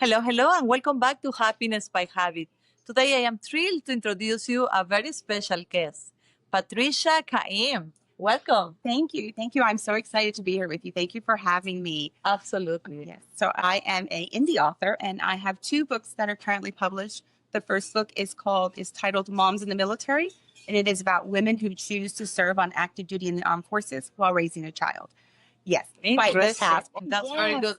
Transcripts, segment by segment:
Hello, hello, and welcome back to Happiness by Habit. Today I am thrilled to introduce you a very special guest, Patricia Qaiyyim. Welcome. Thank you. Thank you. I'm so excited to be here with you. Thank you for having me. Absolutely. Yes. So I am a indie author and I have two books that are currently published. The first book is titled Moms in the Military, and it is about women who choose to serve on active duty in the armed forces while raising a child. Yes. Quite Interesting. task. That's very good.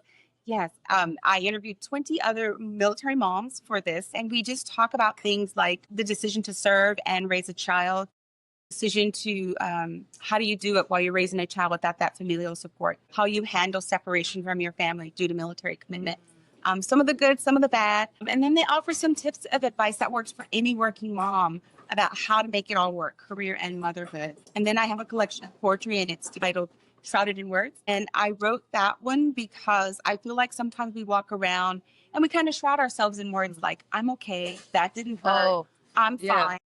Yes. I interviewed 20 other military moms for this, and we just talk about things like the decision to serve and raise a child, decision to how do you do it while you're raising a child without that familial support, how you handle separation from your family due to military commitment, some of the good, some of the bad. And then they offer some tips of advice that works for any working mom about how to make it all work, career and motherhood. And then I have a collection of poetry, and it's titled Shrouded in Words. And I wrote that one because I feel like sometimes we walk around and we kind of shroud ourselves in words like, I'm okay, that didn't hurt, I'm fine.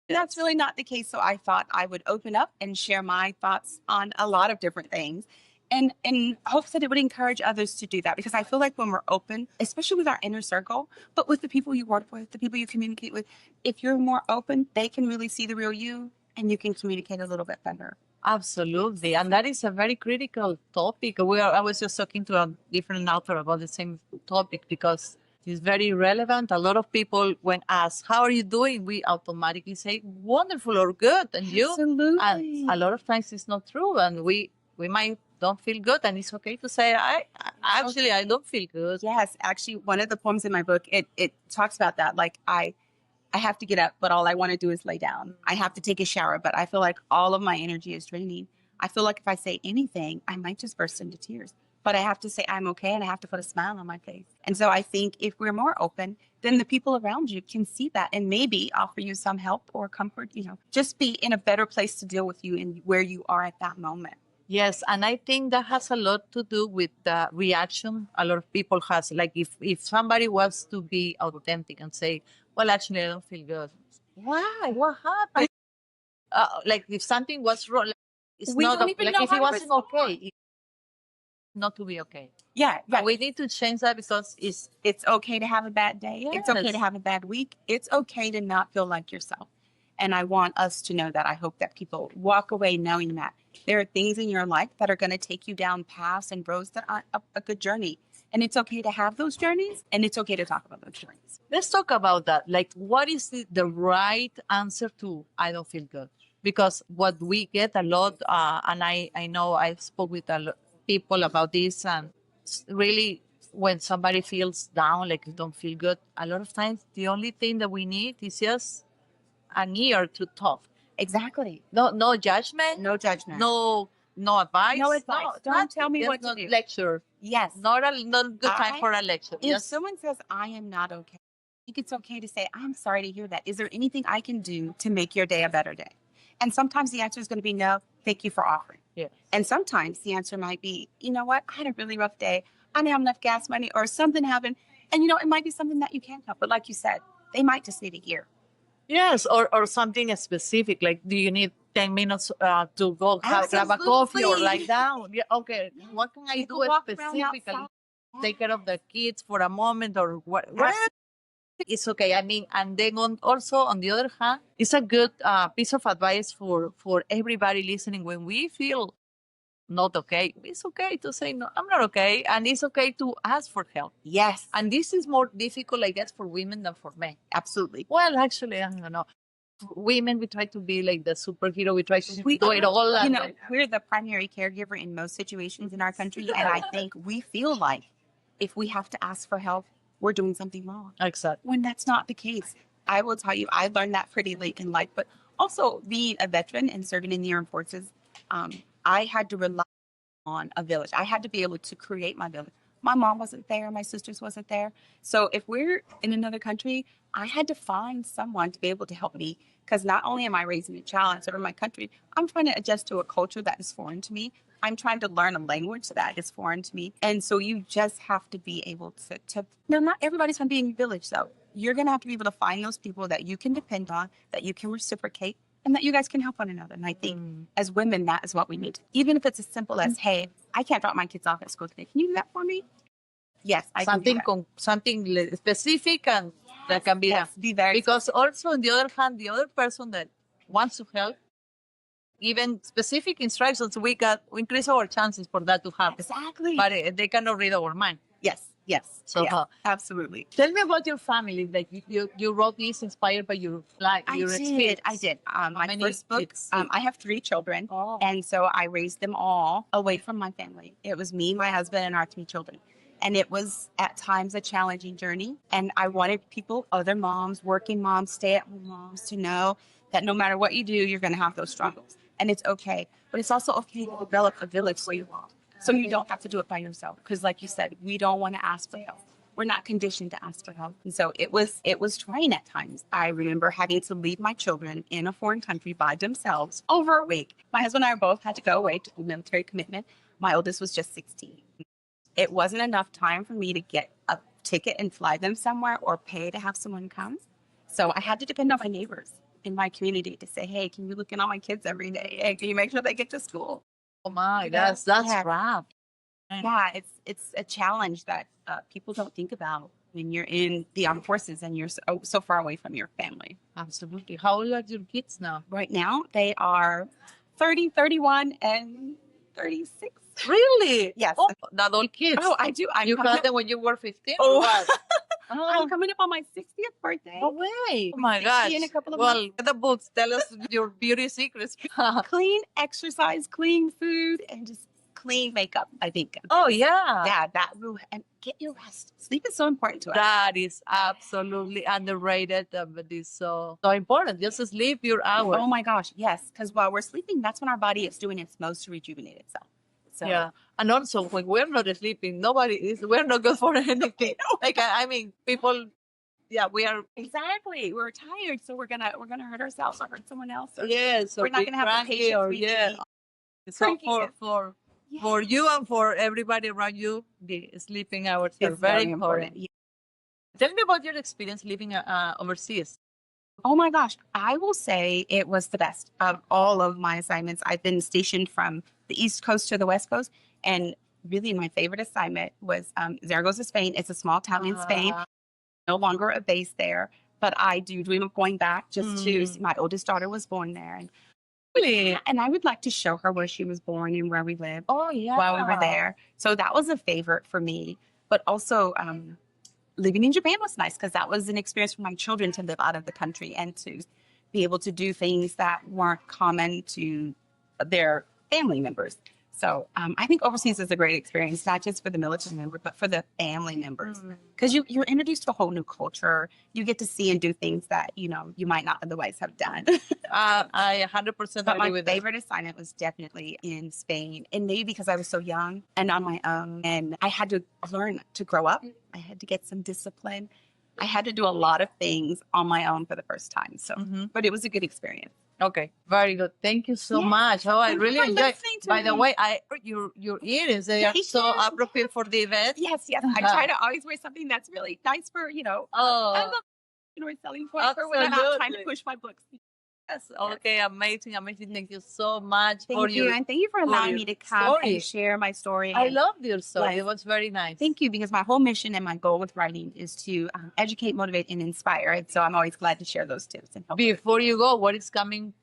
That's really not the case. So I thought I would open up and share my thoughts on a lot of different things, and in hopes that it would encourage others to do that. Because I feel like when we're open, especially with our inner circle, but with the people you work with, the people you communicate with, if you're more open, they can really see the real you and you can communicate a little bit better. Absolutely. And that is a very critical topic. I was just talking to a different author about the same topic because it's very relevant. A lot of people, when asked, how are you doing? We automatically say, wonderful or good. And you? Absolutely. And a lot of times it's not true. And we might don't feel good. And it's okay to say, I don't feel good. Yes. Actually, one of the poems in my book, it talks about that. Like, I have to get up, but all I want to do is lay down. I have to take a shower, but I feel like all of my energy is draining. I feel like if I say anything, I might just burst into tears. But I have to say I'm okay, and I have to put a smile on my face. And so I think if we're more open, then the people around you can see that and maybe offer you some help or comfort, just be in a better place to deal with you and where you are at that moment. Yes, and I think that has a lot to do with the reaction a lot of people has. Like if somebody wants to be authentic and say, well, actually, I don't feel good. Why? What happened? Like if something was wrong, it's We not don't even like know if how it to wasn't respond. okay, not to be okay. Yeah. But we need to change that because It's okay to have a bad day. It's okay to Yes. have a bad week. It's okay to not feel like yourself. And I want us to know that. I hope that people walk away knowing that there are things in your life that are going to take you down paths and roads that aren't a good journey. And it's okay to have those journeys, and it's okay to talk about those journeys. Let's talk about that. Like, what is the right answer to I don't feel good? Because what we get a lot, and I know I spoke with a lot people about this, and really, when somebody feels down, like you don't feel good, a lot of times the only thing that we need is just an ear to talk. Exactly. No judgment, No judgment. no advice. No advice. Don't tell me just what to not do. lecture. Yes. Not good time for a lecture. If Just someone says, I am not okay, I think it's okay to say, I'm sorry to hear that. Is there anything I can do to make your day a better day? And sometimes the answer is going to be no, thank you for offering. yeah. And sometimes the answer might be, you know what, I had a really rough day. I didn't have enough gas money or something happened. And, it might be something that you can help. But like you said, they might just need a ear. Yes, or something specific. Like, do you need 10 minutes to go grab a coffee or lie down? Yeah, okay. What can I do walk around specifically? outside. Take care of the kids for a moment or what? It's okay. I mean, and then also on the other hand, it's a good piece of advice for everybody listening. When we feel not okay, it's okay to say no, I'm not okay, and it's okay to ask for help. Yes. And this is more difficult, I guess, for women than for men. Absolutely. Well, actually, I don't know. Women, we try to be like the superhero. We try to We do it all. And we're the primary caregiver in most situations in our country. And I think we feel like if we have to ask for help, we're doing something wrong. exactly. When that's not the case. I will tell you, I learned that pretty late in life, but also being a veteran and serving in the armed forces, I had to rely on a village. I had to be able to create my village. My mom wasn't there, my sisters wasn't there. So if we're in another country, I had to find someone to be able to help me, because not only am I raising a child and serving my country, I'm trying to adjust to a culture that is foreign to me. I'm trying to learn a language that is foreign to me. And so you just have to be able to no, not everybody's going to be in your village, though. You're going to have to be able to find those people that you can depend on, that you can reciprocate, and that you guys can help one another. And I think as women, that is what we need. Even if it's as simple as, hey, I can't drop my kids off at school today. Can you do that for me? Yes, I can do something that. something specific and that can be done. Yes, be very Because also on the other hand, the other person that wants to help, given specific instructions, we increase our chances for that to happen. exactly. But they cannot read our mind. Yes, yes. So yeah, absolutely. tell me about your family. Like you wrote this inspired by your your experience. I did. My many first book. kids? I have 3 children, Oh. and so I raised them all away from my family. It was me, my husband, and our 3 children, and it was at times a challenging journey. And I wanted people, other moms, working moms, stay-at-home moms, to know that no matter what you do, you're going to have those struggles, and it's okay. But it's also okay to develop a village where you are, so you don't have to do it by yourself. Because, like you said, we don't want to ask for help. We're not conditioned to ask for help. And so it was trying at times. I remember having to leave my children in a foreign country by themselves over a week. My husband and I both had to go away to do military commitment. My oldest was just 16. It wasn't enough time for me to get a ticket and fly them somewhere or pay to have someone come. So I had to depend on my neighbors in my community to say, hey, can you look in on my kids every day? Hey, can you make sure they get to school? Oh my, Yeah. that's Yeah. rough. Yeah, it's a challenge that people don't think about when you're in the armed forces and you're so far away from your family. Absolutely. How old are your kids now? Right now, they are 30, 31, and 36. Really? Yes. Oh, the adult kids. Oh, I do. You had them when you were 15? Oh. Or what? I'm Oh, coming up on my 60th birthday. no way. Oh my 60 gosh. in a couple of Well, the books tell us your beauty secrets. Clean exercise, clean food, and just clean makeup, I think. Oh, yeah. Yeah, that will, and get your rest. Sleep is so important to us. That is absolutely underrated, but it's so important. Just sleep your hours. Oh my gosh, yes. Because while we're sleeping, that's when our body is doing its most to rejuvenate itself. So Yeah. And also, when we're not sleeping, we're not good for anything. Like, I mean, people, yeah, we are, exactly. We're tired, so we're gonna hurt ourselves or hurt someone else. Or yeah, so we're not be gonna have the cranky patience or, we yeah. need. So Cranky. for you and for everybody around you, the sleeping hours are It's very important. Yeah. Tell me about your experience living overseas. Oh my gosh, I will say it was the best of all of my assignments. I've been stationed from the East Coast to the West Coast, and really my favorite assignment was Zaragoza, Spain. It's a small town in Spain, no longer a base there, but I do dream of going back just to see. My oldest daughter was born there, and Really? and I would like to show her where she was born and where we lived Oh, yeah. while we were there. So that was a favorite for me. But also, living in Japan was nice because that was an experience for my children to live out of the country and to be able to do things that weren't common to their family members. So I think overseas is a great experience, not just for the military member, but for the family members. Because you're introduced to a whole new culture. You get to see and do things that, you might not otherwise have done. I 100% But agree my with that. favorite assignment was definitely in Spain. And maybe because I was so young and on my own, and I had to learn to grow up. I had to get some discipline. I had to do a lot of things on my own for the first time. So, but it was a good experience. Okay, very good. Thank you so Yeah. much. Oh, I Thank you really for enjoy. listening to By the me. way, your earrings, they are Thank so you. appropriate for the event. Yes. I try to always wear something that's really nice for, I Oh, love we're selling for when I'm out trying to absolutely. push my books. Yes. Okay, amazing. Thank you so much for Thank you. your. And thank you for allowing your me to come story. and share my story. I And loved your story. Yes. It was very nice. thank you, because my whole mission and my goal with writing is to educate, motivate, and inspire. And so I'm always glad to share those tips and help. Before you go, what is coming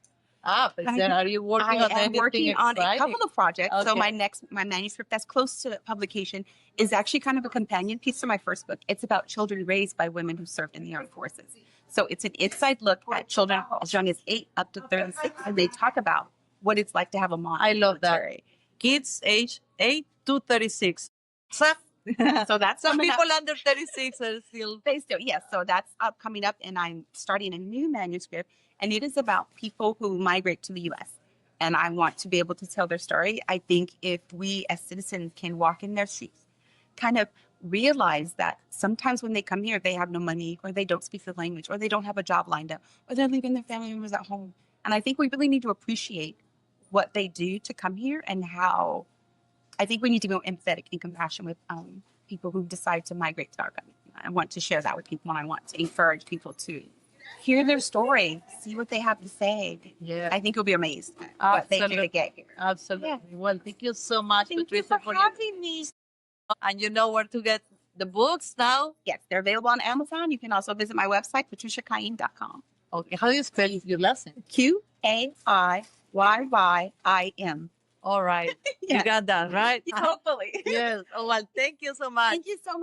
up? Are you working on I am anything working on a exciting? couple of projects. So Okay. my manuscript that's close to publication is actually kind of a companion piece to my first book. It's about children raised by women who served in the armed forces. So it's an inside look at children as young as 8 up to 36, and they talk about what it's like to have a mom. I in the love that. military. Kids age 8 to 36. So that's Some coming up. people under 36 are still. They still, yes. So that's coming up, and I'm starting a new manuscript, and it is about people who migrate to the U.S. And I want to be able to tell their story. I think if we as citizens can walk in their shoes, kind of realize that sometimes when they come here, they have no money, or they don't speak the language, or they don't have a job lined up, or they're leaving their family members at home. And I think we really need to appreciate what they do to come here, and how I think we need to be empathetic and compassionate with people who decide to migrate to our country. I want to share that with people, and I want to encourage people to hear their story, see what they have to say. Yeah. I think you'll be amazed at what they do to Absolutely. get here. Absolutely. Well, thank you so much, Thank you Patricia, for for your. having me. And you know where to get the books now. Yes, they're available on Amazon. You can also visit my website, patriciaqaiyyim.com. Okay, how do you spell your last name? Qaiyyim. All right, you Yes. got that right. Hopefully. Yes. Oh well, thank you so much. Thank you so much.